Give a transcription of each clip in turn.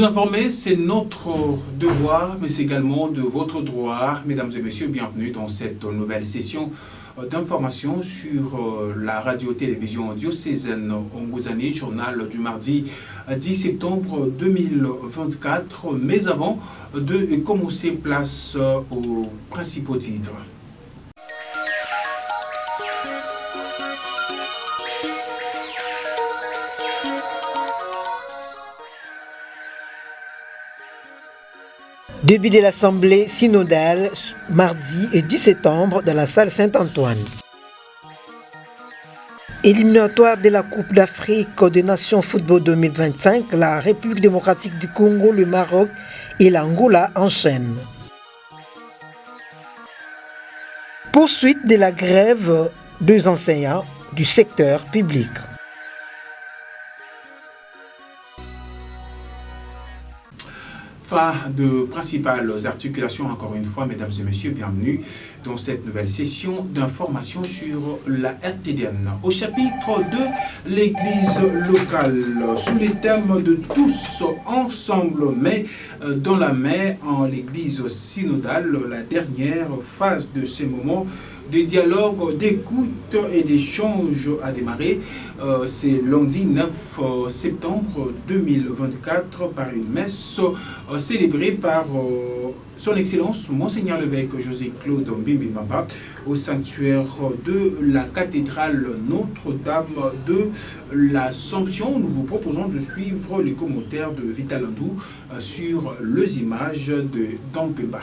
informer, c'est notre devoir, mais c'est également de votre droit. Mesdames et messieurs, bienvenue dans cette nouvelle session d'information sur la radio-télévision diocésaine Ongozani, journal du mardi 10 septembre 2024. Mais avant de commencer, place aux principaux titres. Début de l'Assemblée synodale, mardi et 10 septembre, dans la salle Saint-Antoine. Éliminatoire de la Coupe d'Afrique des Nations Football 2025, la République démocratique du Congo, le Maroc et l'Angola enchaînent. Poursuite de la grève des enseignants du secteur public. Fin de principales articulations, encore une fois, mesdames et messieurs, bienvenue dans cette nouvelle session d'information sur la RTDN. Au chapitre de l'Église locale, sous les thèmes de tous ensemble, mais dans la main, en l'Église synodale, la dernière phase de ces moments de dialogue, d'écoute et d'échange a démarré. C'est lundi 9 septembre 2024 par une messe célébrée par son Excellence Monseigneur l'évêque José-Claude Mbimbimba au sanctuaire de la cathédrale Notre-Dame de l'Assomption. Nous vous proposons de suivre les commentaires de Vital Andou sur les images de Dampemba.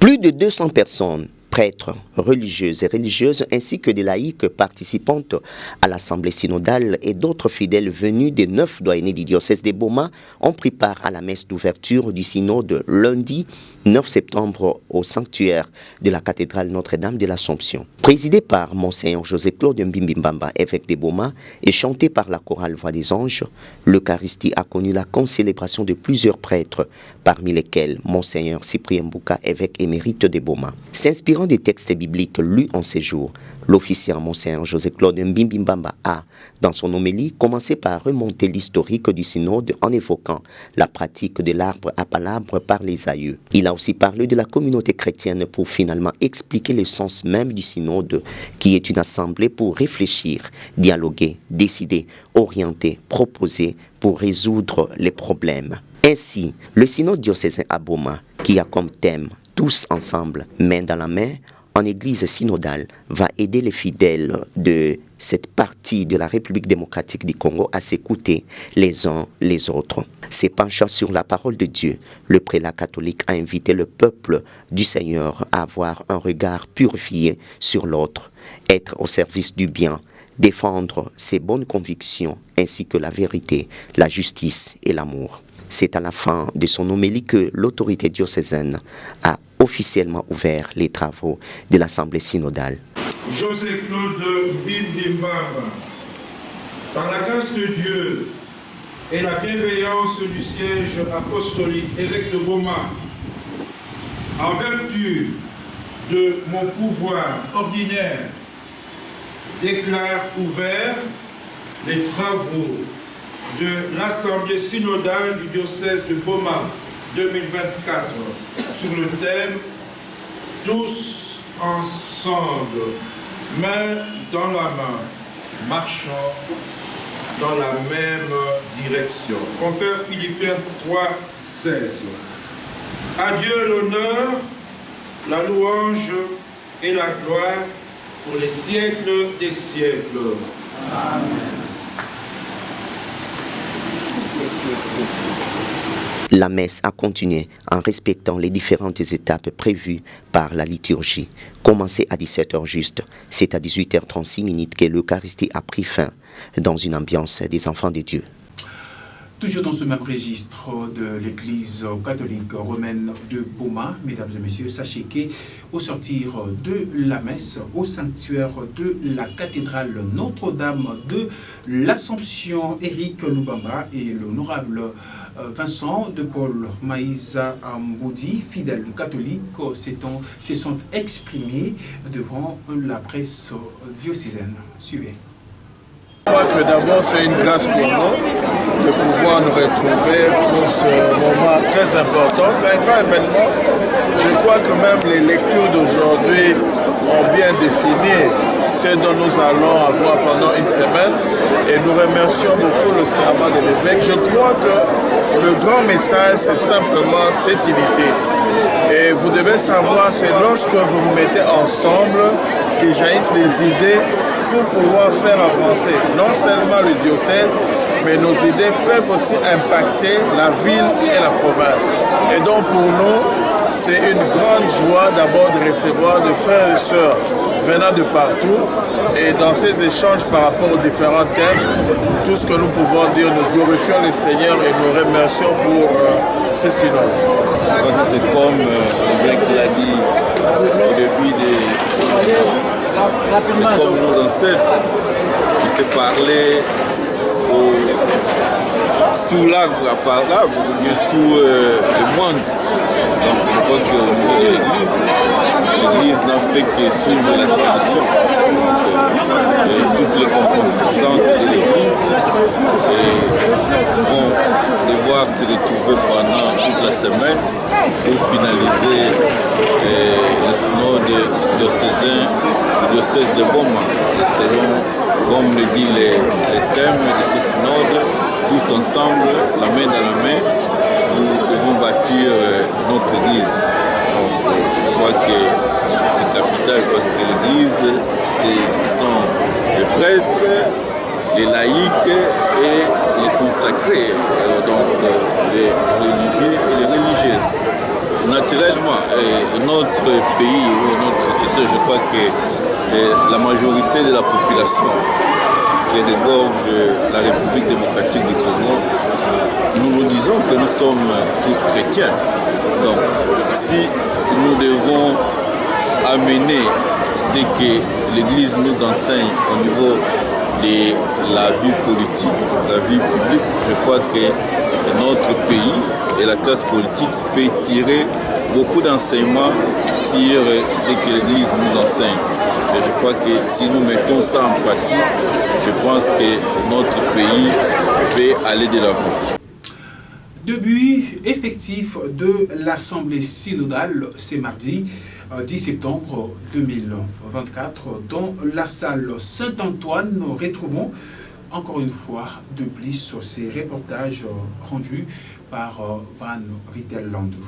Plus de 200 personnes, prêtres, religieuses et religieuses, ainsi que des laïcs participantes à l'Assemblée synodale et d'autres fidèles venus des 9 doyennés du diocèse de Boma ont pris part à la messe d'ouverture du synode lundi 9 septembre au sanctuaire de la cathédrale Notre-Dame de l'Assomption. Présidé par Monseigneur José-Claude Mbimbimba, évêque de Boma, et chanté par la chorale Voix des Anges, l'Eucharistie a connu la concélébration de plusieurs prêtres, parmi lesquels Monseigneur Cyprien Mbouka, évêque émérite de Boma. S'inspirant des textes bibliques lus en ces jours, l'officier Monseigneur José-Claude Mbimbimba a, dans son homélie, commencé par remonter l'historique du synode en évoquant la pratique de l'arbre à palabres par les aïeux. Il a aussi parlé de la communauté chrétienne pour finalement expliquer le sens même du synode, qui est une assemblée pour réfléchir, dialoguer, décider, orienter, proposer pour résoudre les problèmes. Ainsi, le synode diocésain à Boma, qui a comme thème « Tous ensemble, main dans la main », en église synodale, va aider les fidèles de cette partie de la République démocratique du Congo à s'écouter les uns les autres. Se penchant sur la parole de Dieu, le prélat catholique a invité le peuple du Seigneur à avoir un regard purifié sur l'autre, être au service du bien, défendre ses bonnes convictions ainsi que la vérité, la justice et l'amour. C'est à la fin de son homélie que l'autorité diocésaine a officiellement ouvert les travaux de l'Assemblée synodale. José-Claude Mbimbimba, par la grâce de Dieu et la bienveillance du siège apostolique évêque de Boma, en vertu de mon pouvoir ordinaire, déclare ouverts les travaux de l'Assemblée synodale du diocèse de Boma 2024 sur le thème « Tous ensemble, main dans la main, marchant dans la même direction ». Confère Philippiens 3,16. À Dieu l'honneur, la louange et la gloire pour les siècles des siècles. Amen. La messe a continué en respectant les différentes étapes prévues par la liturgie. Commencé à 17h juste, c'est à 18h36 que l'Eucharistie a pris fin dans une ambiance des enfants de Dieu. Toujours dans ce même registre de l'Église catholique romaine de Boma, mesdames et messieurs, sachez qu'au sortir de la messe au sanctuaire de la cathédrale Notre-Dame de l'Assomption, Éric Lubamba et l'honorable Vincent de Paul Maïsa Mboudi, fidèles catholiques, se sont exprimés devant la presse diocésaine. Suivez. Je crois que que d'abord c'est une grâce pour nous de pouvoir nous retrouver pour ce moment très important. C'est un grand événement. Je crois que même les lectures d'aujourd'hui ont bien défini ce dont nous allons avoir pendant une semaine. Et nous remercions beaucoup le serment de l'évêque. Je crois que le grand message, c'est simplement cette unité. Et vous devez savoir, c'est lorsque vous vous mettez ensemble que jaillissent les idées pour pouvoir faire avancer non seulement le diocèse, mais nos idées peuvent aussi impacter la ville et la province. Et donc pour nous, c'est une grande joie d'abord de recevoir des frères et sœurs venant de partout. Et dans ces échanges par rapport aux différents thèmes, tout ce que nous pouvons dire, nous glorifions le Seigneur et nous remercions pour ces synodes. C'est comme l'évêque l'a dit au début des synodes. C'est comme nos ancêtres qui se parlaient sous l'arbre à parole ou bien sous le monde. Donc je crois qu'au niveau de l'Église n'a fait que suivre la tradition. Donc, toutes les composantes de l'Église vont devoir se retrouver pendant toute la semaine pour finaliser le synode diocésain du diocèse de Boma. Selon, comme le dit les thèmes de ce synode, tous ensemble, la main dans la main, nous devons bâtir notre Église. Donc, je crois que c'est capital parce que l'Église, ce sont les prêtres, les laïcs et les consacrés, donc les religieux et les religieuses. Naturellement, notre pays ou notre société, je crois que la majorité de la population qui regorge la République démocratique du Congo, nous disons que nous sommes tous chrétiens. Donc, si nous devons amener ce que l'Église nous enseigne au niveau de la vie politique, la vie publique, je crois que notre pays et la classe politique peut tirer beaucoup d'enseignements sur ce que l'Église nous enseigne. Et je crois que si nous mettons ça en pratique, je pense que notre pays peut aller de l'avant. Début effectif de l'Assemblée synodale, c'est mardi 10 septembre 2024 dans la salle Saint-Antoine. Nous retrouvons encore une fois de plus sur ces reportages rendus par Van Rittel-Landou.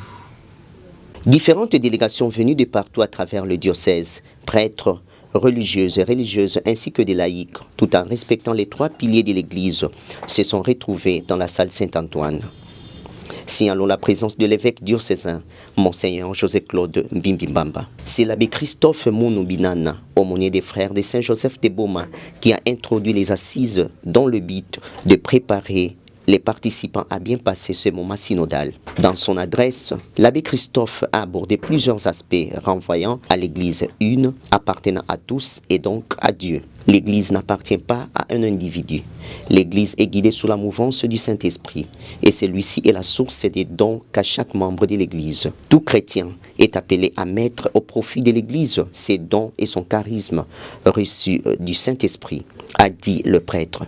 Différentes délégations venues de partout à travers le diocèse, prêtres, religieuses et religieuses ainsi que des laïcs, tout en respectant les trois piliers de l'Église, se sont retrouvés dans la salle Saint-Antoine. Signalons la présence de l'évêque diocésain, Monseigneur José-Claude Mbimbamba. C'est l'abbé Christophe Mounou-Binana, aumônier des frères de Saint-Joseph de Boma, qui a introduit les assises dans le but de préparer les participants à bien passer ce moment synodal. Dans son adresse, l'abbé Christophe a abordé plusieurs aspects renvoyant à l'Église une, appartenant à tous et donc à Dieu. L'Église n'appartient pas à un individu. L'Église est guidée sous la mouvance du Saint-Esprit et celui-ci est la source des dons qu'a chaque membre de l'Église. Tout chrétien est appelé à mettre au profit de l'Église ses dons et son charisme reçus du Saint-Esprit, a dit le prêtre.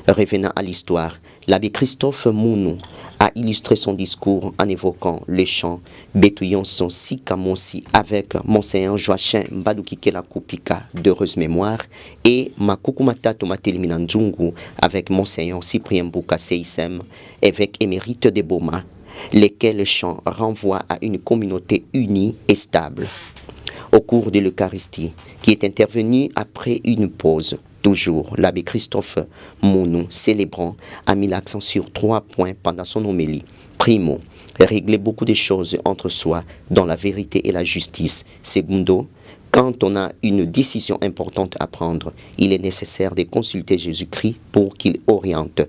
Revenant à l'histoire, l'abbé Christophe Mounou a illustré son discours en évoquant le chant « Betouillon son si kamonsi » avec Monseigneur Joachim Mbadukikela Kupika d'heureuse mémoire et Makukumata Tomatelimina Nzungu avec Monseigneur Cyprien Mbouka Seisem, évêque émérite de Boma, lesquels chants renvoient à une communauté unie et stable. Au cours de l'Eucharistie, qui est intervenue après une pause, toujours, l'abbé Christophe Mounou, célébrant, a mis l'accent sur 3 points pendant son homélie. Primo, régler beaucoup de choses entre soi dans la vérité et la justice. Secondo, quand on a une décision importante à prendre, il est nécessaire de consulter Jésus-Christ pour qu'il oriente.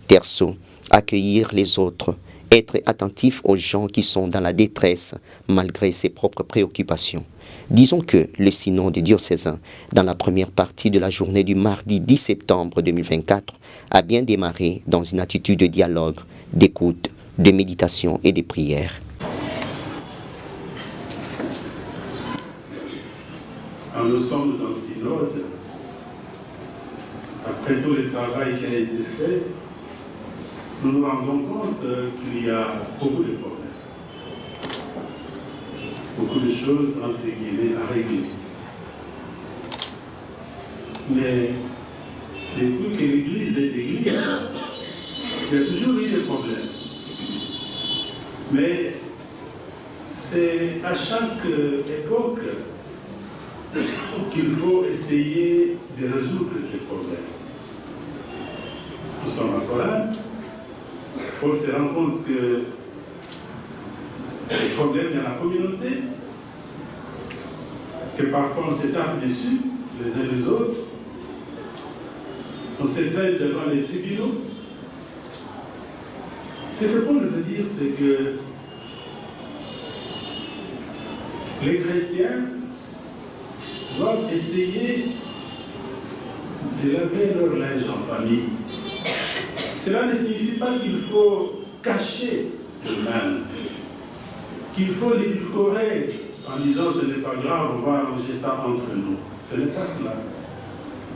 Terceau, accueillir les autres, être attentif aux gens qui sont dans la détresse malgré ses propres préoccupations. Disons que le synode diocésain, dans la première partie de la journée du mardi 10 septembre 2024, a bien démarré dans une attitude de dialogue, d'écoute, de méditation et de prière. Quand nous sommes en synode, après tout le travail qui a été fait, nous nous rendons compte qu'il y a beaucoup de problèmes. Beaucoup de choses, entre guillemets, à régler. Mais depuis que l'Église est Église, il y a toujours eu des problèmes. Mais c'est à chaque époque qu'il faut essayer de résoudre ces problèmes. Nous sommes à Corinthe. Paul se rend compte que les problèmes dans la communauté, que parfois on se tape dessus les uns les autres, on se traîne devant les tribunaux. Ce que Paul veut dire, c'est que les chrétiens doivent essayer de laver leur linge en famille. Cela ne signifie pas qu'il faut cacher eux-mêmes, qu'il faut l'édulcorer en disant ce n'est pas grave, on va arranger ça entre nous. Ce n'est pas cela.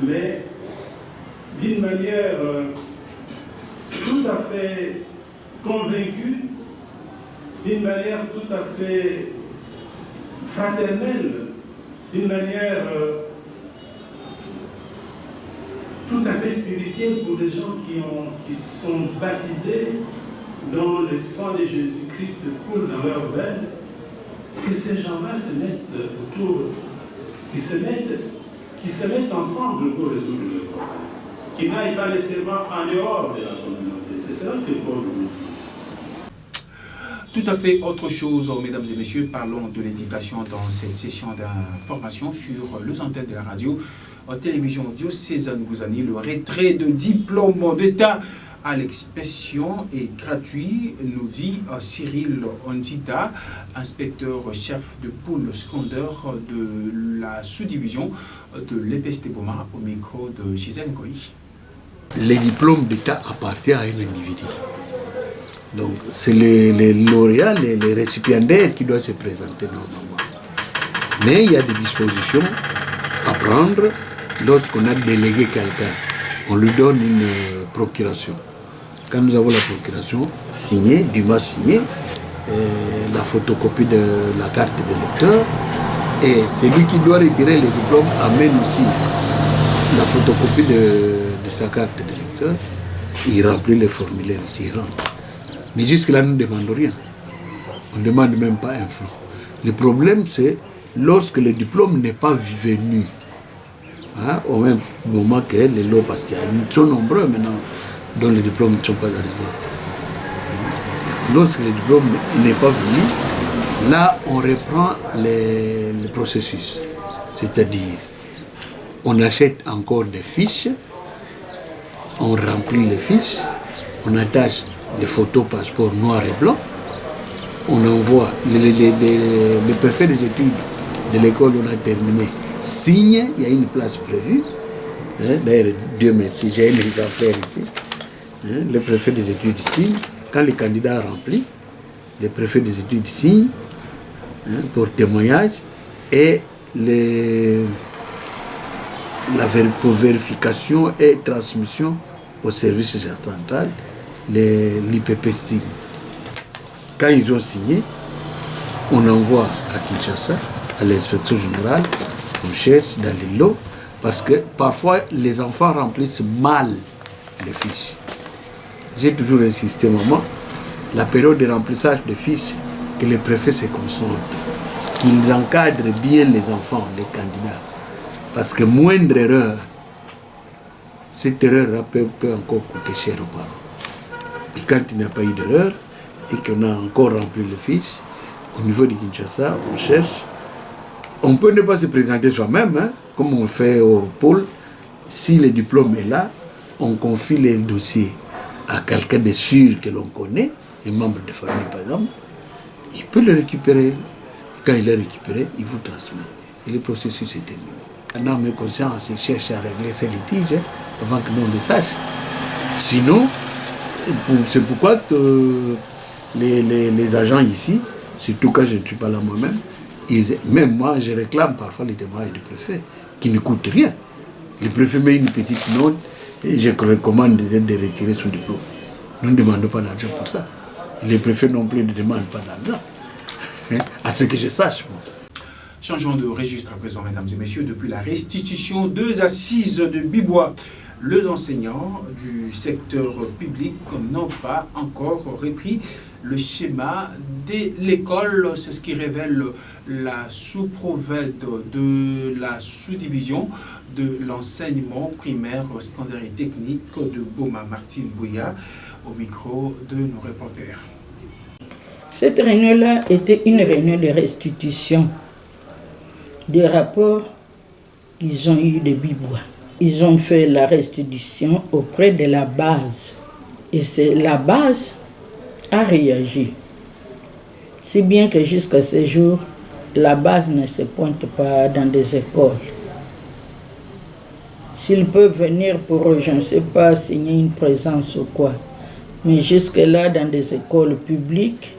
Mais d'une manière tout à fait convaincue, d'une manière tout à fait fraternelle, d'une manière tout à fait spirituelle pour des gens qui sont baptisés dont le sang de Jésus-Christ coule dans leurs veines, que ces gens-là se mettent autour, qui se mettent ensemble pour résoudre le problème, qui n'aillent pas nécessairement en dehors de la communauté. C'est cela que Paul nous dit. Tout à fait autre chose, mesdames et messieurs, parlons de l'éducation dans cette session d'information sur les antennes de la radio, télévision diocésaine Gouzani. Le retrait de diplôme d'État à l'expression est gratuit, nous dit Cyril Ondita, inspecteur-chef de pôle secondaire de la sous-division de l'EPST Boma, au micro de Gisèle Goï. Les diplômes d'État appartiennent à un individu. Donc, c'est les lauréats, les récipiendaires qui doivent se présenter normalement. Mais il y a des dispositions à prendre lorsqu'on a délégué quelqu'un. On lui donne une procuration. Quand nous avons la procuration signée, dûment signée, la photocopie de la carte de lecteur, et celui qui doit retirer le diplôme amène aussi la photocopie de sa carte de lecteur, il remplit les formulaires, il rentre. Mais jusque-là, nous ne demandons rien. On ne demande même pas un franc. Le problème, c'est lorsque le diplôme n'est pas venu, hein, au même moment que les lots, parce qu'ils sont nombreux maintenant dont les diplômes ne sont pas arrivés. Lorsque le diplôme n'est pas venu, là, on reprend le processus. C'est-à-dire, on achète encore des fiches, on remplit les fiches, on attache les photos passeports noir et blanc, on envoie les préfets des études de l'école où on a terminé, signe, il y a une place prévue. Hein, d'ailleurs, Dieu merci, j'ai un exemplaire ici. Hein, le préfet des études signe, quand le candidat a rempli, le préfet des études signe, hein, pour témoignage, et pour vérification et transmission au service central, l'IPP signe. Quand ils ont signé, on envoie à Kinshasa, à l'inspection générale, on cherche dans les lots, parce que parfois les enfants remplissent mal les fiches. J'ai toujours insisté, maman, la période de remplissage de fiches, que les préfets se concentrent, qu'ils encadrent bien les enfants, les candidats. Parce que moindre erreur, cette erreur peut encore coûter cher aux parents. Et quand il n'y a pas eu d'erreur, et qu'on a encore rempli les fiches, au niveau de Kinshasa, on cherche. On peut ne pas se présenter soi-même, hein, comme on fait au pôle. Si le diplôme est là, on confie les dossiers à quelqu'un de sûr que l'on connaît, un membre de famille par exemple, il peut le récupérer. Quand il est récupéré, il vous transmet. Et le processus est terminé. Un homme est conscient, il cherche à régler ses litiges avant que l'on le sache. Sinon, c'est pourquoi que les agents ici, surtout quand je ne suis pas là moi-même, même moi, je réclame parfois les témoignages du préfet, qui ne coûtent rien. Le préfet met une petite note, Et je recommande de retirer son diplôme. Nous ne demandons pas d'argent pour ça. Les préfets non plus ne demandent pas d'argent. À ce que je sache. Changeons de registre à présent, mesdames et messieurs. Depuis la restitution 2 assises de Bibois, les enseignants du secteur public n'ont pas encore repris le schéma de l'école. C'est ce qui révèle la sous-provède de la sous-division de l'enseignement primaire, secondaire et technique de Boma, Martine Bouya, au micro de nos reporters. Cette réunion-là était une réunion de restitution des rapports qu'ils ont eu de Bibois. Ils ont fait la restitution auprès de la base. Et c'est la base a réagi. Si bien que jusqu'à ce jour, la base ne se pointe pas dans des écoles. S'ils peuvent venir pour, je ne sais pas, signer une présence ou quoi. Mais jusque-là, dans des écoles publiques,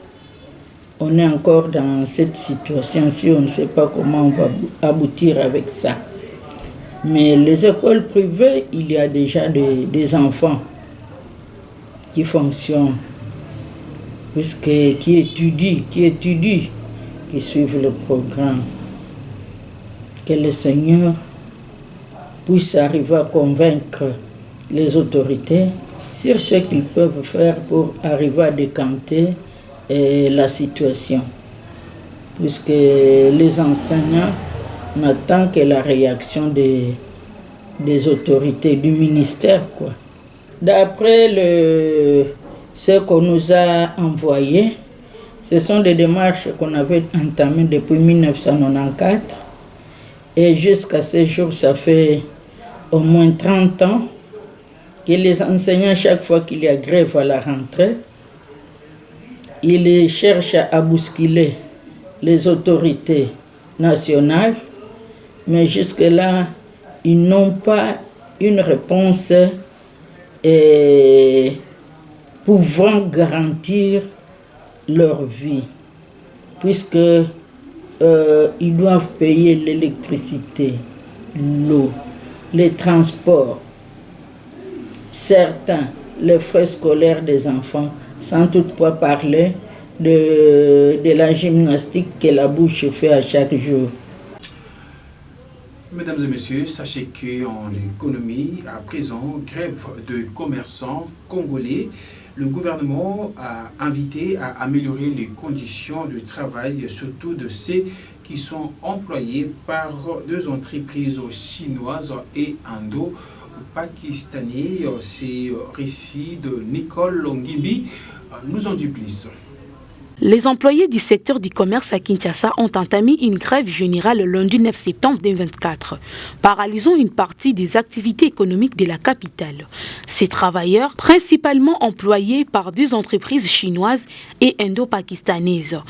on est encore dans cette situation. Si on ne sait pas comment on va aboutir avec ça. Mais les écoles privées, il y a déjà des enfants qui fonctionnent, qui étudient, qui suivent le programme. Que le Seigneur puisse arriver à convaincre les autorités sur ce qu'ils peuvent faire pour arriver à décanter la situation. Puisque les enseignants n'attendent que la réaction des autorités, du ministère, quoi. D'après ce qu'on nous a envoyé, ce sont des démarches qu'on avait entamées depuis 1994. Et jusqu'à ce jour, ça fait au moins 30 ans que les enseignants, chaque fois qu'il y a grève à la rentrée, ils cherchent à bousculer les autorités nationales, mais jusque-là, ils n'ont pas une réponse pouvant garantir leur vie, puisque ils doivent payer l'électricité, l'eau, les transports, certains, les frais scolaires des enfants, sans toutefois parler de la gymnastique que la bouche fait à chaque jour. Mesdames et messieurs, sachez qu'en économie, à présent, grève de commerçants congolais, le gouvernement a invité à améliorer les conditions de travail, surtout de ceux qui sont employés par 2 entreprises chinoises et indo-pakistanais. C'est récit de Nicole Ngimbi nous en dit plus. Les employés du secteur du commerce à Kinshasa ont entamé une grève générale le lundi 9 septembre 2024, paralysant une partie des activités économiques de la capitale. Ces travailleurs, principalement employés par 2 entreprises chinoises et indo-pakistanaises,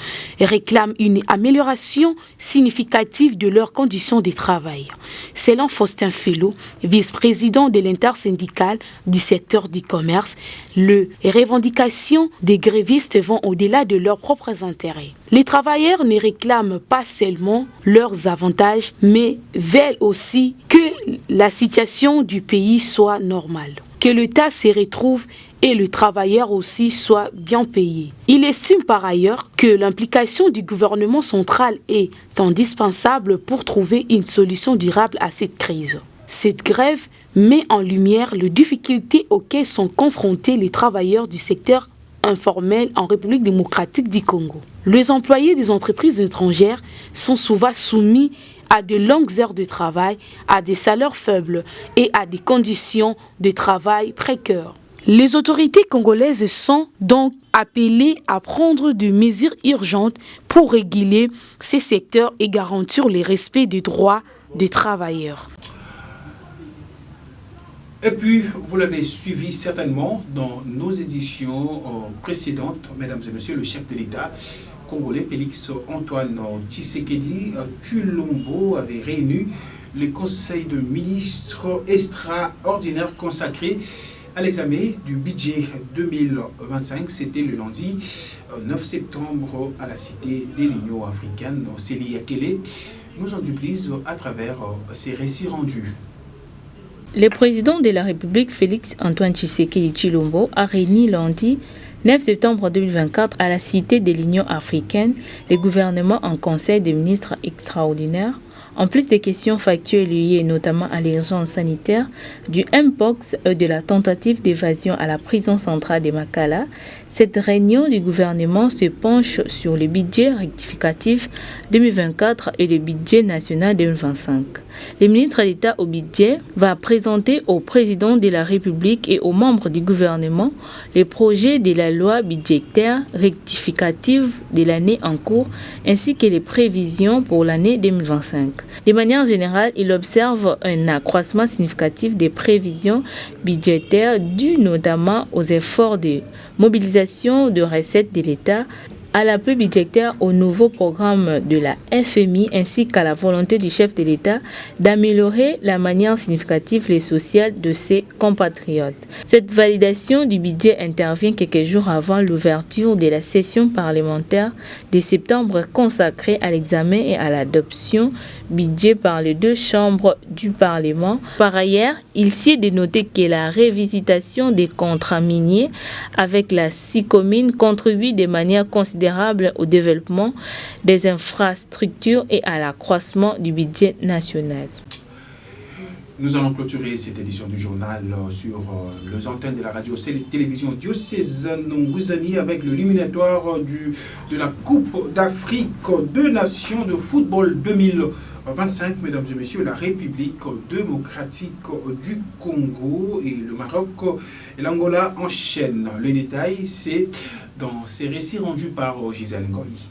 réclament une amélioration significative de leurs conditions de travail. Selon Faustin Fellow, vice-président de l'intersyndicale du secteur du commerce, les revendications des grévistes vont au-delà de leurs propres intérêts. Les travailleurs ne réclament pas seulement leurs avantages, mais veulent aussi que la situation du pays soit normale, que l'État se retrouve et le travailleur aussi soit bien payé. Il estime par ailleurs que l'implication du gouvernement central est indispensable pour trouver une solution durable à cette crise. Cette grève met en lumière les difficultés auxquelles sont confrontés les travailleurs du secteur informel en République démocratique du Congo. Les employés des entreprises étrangères sont souvent soumis à de longues heures de travail, à des salaires faibles et à des conditions de travail précaires. Les autorités congolaises sont donc appelées à prendre des mesures urgentes pour réguler ces secteurs et garantir le respect des droits des travailleurs. Et puis, vous l'avez suivi certainement dans nos éditions précédentes, mesdames et messieurs, le chef de l'État congolais, Félix Antoine Tshisekedi Tshilombo, avait réuni le conseil de ministres extraordinaire consacré à l'examen du budget 2025. C'était le lundi 9 septembre à la cité de l'Union africaine, dans Célie Akele. Nous en dit plus à travers ces récits rendus. Le président de la République, Félix Antoine Tshisekedi Tshilombo, a réuni lundi 9 septembre 2024 à la Cité de l'Union africaine les gouvernements en conseil des ministres extraordinaires. En plus des questions factuelles liées notamment à l'urgence sanitaire, du Mpox et de la tentative d'évasion à la prison centrale de Makala, cette réunion du gouvernement se penche sur le budget rectificatif 2024 et le budget national 2025. Le ministre d'État au budget va présenter au président de la République et aux membres du gouvernement les projets de la loi budgétaire rectificative de l'année en cours ainsi que les prévisions pour l'année 2025. De manière générale, il observe un accroissement significatif des prévisions budgétaires dû notamment aux efforts de mobilisation de recettes de l'État, à l'appui budgétaire au nouveau programme de la FMI ainsi qu'à la volonté du chef de l'État d'améliorer la manière significative et sociale de ses compatriotes. Cette validation du budget intervient quelques jours avant l'ouverture de la session parlementaire de septembre consacrée à l'examen et à l'adoption budget par les deux chambres du Parlement. Par ailleurs, il s'y est de noter que la révisitation des contrats miniers avec la SICOMINE contribue de manière considérable au développement des infrastructures et à l'accroissement du budget national. Nous allons clôturer cette édition du journal sur les antennes de la radio-télévision diocésaine Ngouzani avec le éliminatoire de la Coupe d'Afrique des Nations de football 2025, mesdames et messieurs, la République démocratique du Congo et le Maroc et l'Angola enchaînent. Le détail, c'est dans ces récits rendus par Gisèle Ngoï.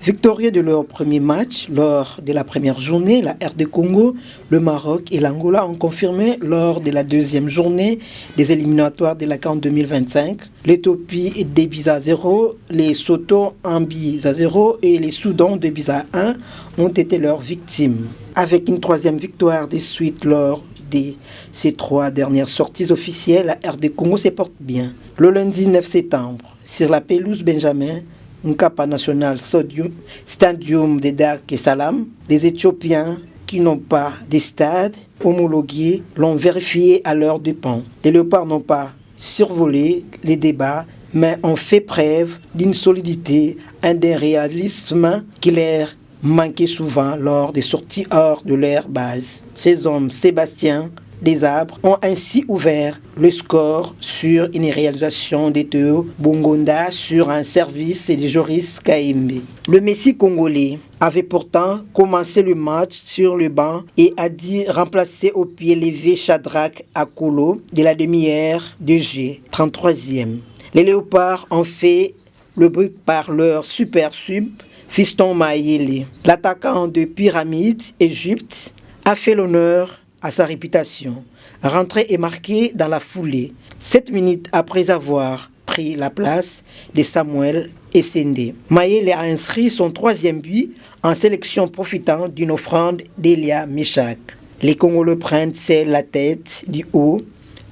Victorieux de leur premier match lors de la première journée, la RD Congo, le Maroc et l'Angola ont confirmé lors de la deuxième journée des éliminatoires de la CAN 2025. L'Éthiopie 2 buts à 0, les Soto 1 but à 0 et les Soudans 2 buts à 1 ont été leurs victimes. Avec une troisième victoire des suites lors de ces trois dernières sorties officielles, la RD Congo se porte bien. Le lundi 9 septembre, sur la pelouse Benjamin Mkapa National Stadium de Dar es Salaam, les Éthiopiens qui n'ont pas de stade homologué l'ont vérifié à leurs dépens. Les Léopards n'ont pas survolé les débats, mais ont fait preuve d'une solidité, un déréalisme qui leur manquait souvent lors des sorties hors de leur base. Ces hommes, Sébastien Desarbres, ont ainsi ouvert le score sur une réalisation de Théo Bongonda sur un service de Joris Kaimbe. Le Messi congolais avait pourtant commencé le match sur le banc et a dû remplacer au pied levé Shadrach Akolo de la demi-heure de jeu, 33e. Les Léopards ont fait le bruit par leur super sub, Fiston Mayele. L'attaquant de Pyramide, Égypte, a fait l'honneur à sa réputation, rentré et marqué dans la foulée, 7 minutes après avoir pris la place de Samuel Essende. Mayele a inscrit son 3e but en sélection profitant d'une offrande d'Elia Meshak. Les Congolais prennent la tête du haut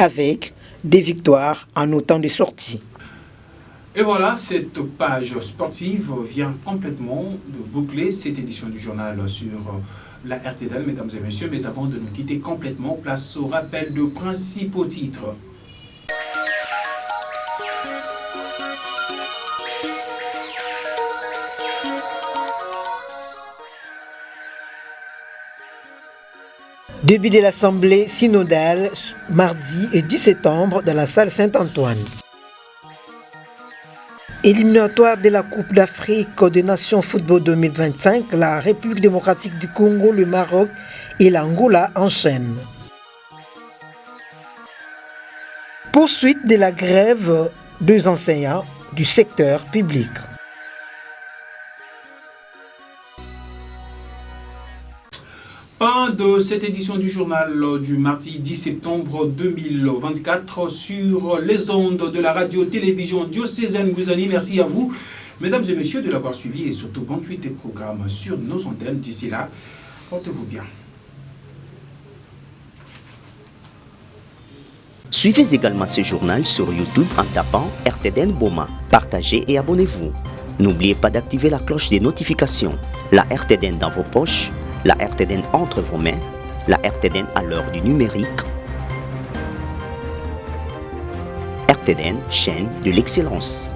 avec des victoires en autant de sorties. Et voilà, cette page sportive vient complètement de boucler cette édition du journal sur la RTDL, mesdames et messieurs. Mais avant de nous quitter complètement, place au rappel de principaux titres. Début de l'Assemblée synodale mardi et 10 septembre dans la salle Saint-Antoine. Éliminatoire de la Coupe d'Afrique des Nations Football 2025, la République démocratique du Congo, le Maroc et l'Angola enchaînent. Poursuite de la grève des enseignants du secteur public. Fin de cette édition du journal du mardi 10 septembre 2024 sur les ondes de la radio-télévision diocésaine Ngouzani. Merci à vous, mesdames et messieurs, de l'avoir suivi et surtout bonne suite des programmes sur nos antennes. D'ici là, portez-vous bien. Suivez également ce journal sur YouTube en tapant RTDN Boma. Partagez et abonnez-vous. N'oubliez pas d'activer la cloche des notifications. La RTDN dans vos poches, la RTDN entre vos mains, la RTDN à l'heure du numérique, RTDN, chaîne de l'excellence.